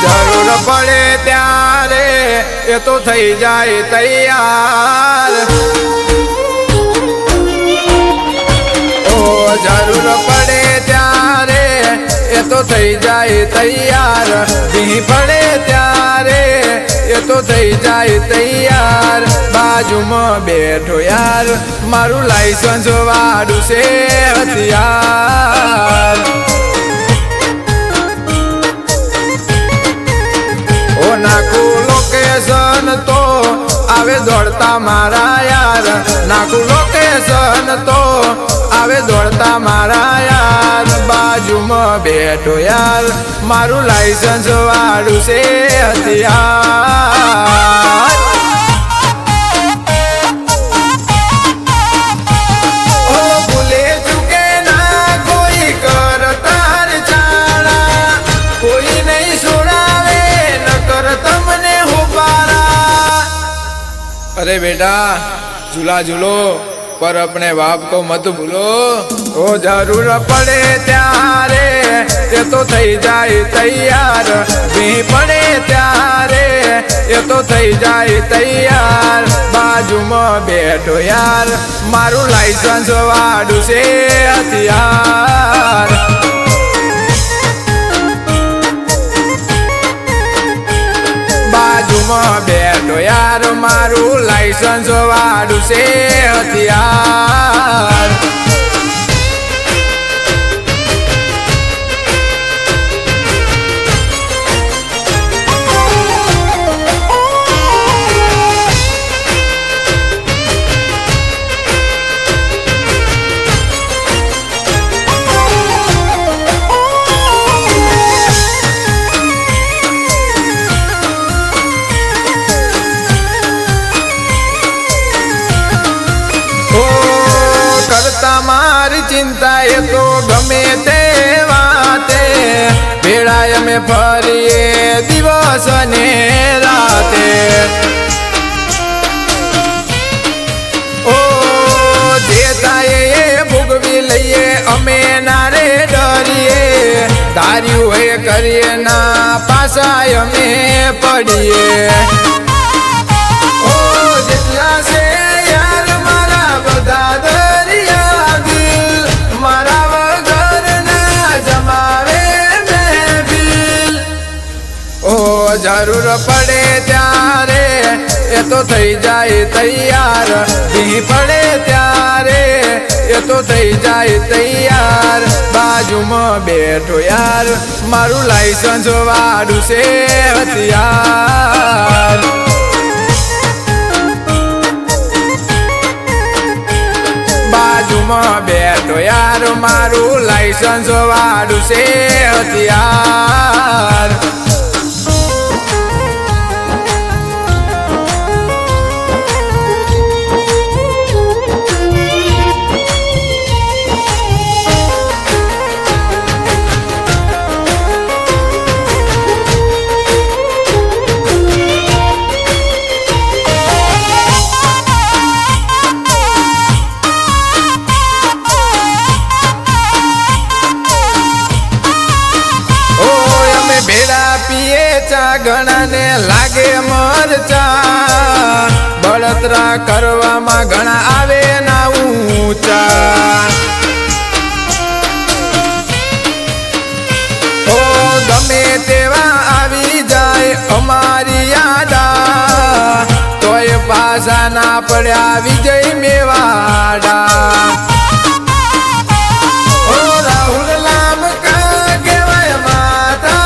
જરૂર પડે ત્યારે એ તો થઈ જાય તૈયાર જરૂર પડે ત્યારે એ તો થઈ જાય તૈયાર ભી પડે ત્યારે એ તો થઈ જાય તૈયાર બાજુમાં બેઠો યાર મારું લાયસન્સ વાળું છે હથિયાર ઓ નાખું લોકેશન તો આવે દોડતા મારા યાર નાખું લોકેશન તો આવે દોડતા મારા યાર બાજુમાં બેઠો યાર મારું લાયસન્સ વાળું છે હથિયાર ઓ ભૂલે ચૂકે ના કોઈ કરતાર ચાળા કોઈ નહીં છોડાવે ન કર તમને હુબારા અરે બેટા झूला झूलो पर अपने बाप को मत भूलो ओ जरूर पड़े त्यारे ये तो थई जाए तैयार भी पड़े त्यारे ये तो थई जाए तैयार बाजू में बैठो यार मारू लाइसेंस वाड़ू से हथियार बाजू में बैठो यार मारू लाइसेंस वाड़ू से हथियार मारी चिंता ये तो गमे ते वाते भेड़ाय में फरिए दिवस ने राते ओ देता ये भोगवी लइए अमे नारे डरिए धार्यु है करिए ना पासाय में पड़िए ओ जितना से यार मारा बता जरूर पड़े त्यारे ये तो थई जाए तैयार भी पड़े त्यारे ये तो थई जाए तैयार बाजू में बैठो यार मारू लाइसेंस वाड़ू से हथियार बाजू में बैठो यार मारू लाइसेंस वाड़ू से हथियार घना ने लागे मरचा बड़तरा करवा में घना आवे ना ऊंचा ओ गमे तेवा आवी जाए अमारी यादा तोय पासा ना पड़ा विजय मेवाड़ा ओ राहुल लाम का केवाय माता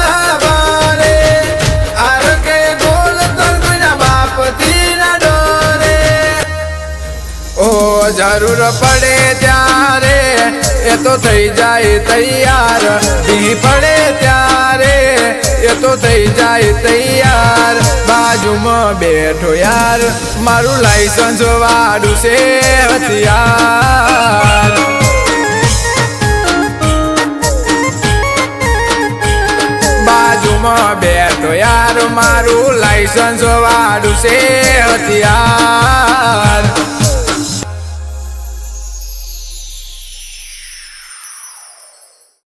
जरूर पड़े त्यारे ये तो थई जाए तैयार भी पड़े त्यारे ये तो थई जाए तैयार बाजू में बैठो यार मारू लाइसेंस वाड़ू से हथियार बाजू में बैठो यार मारू लाइसेंस वाड़ू से हथियार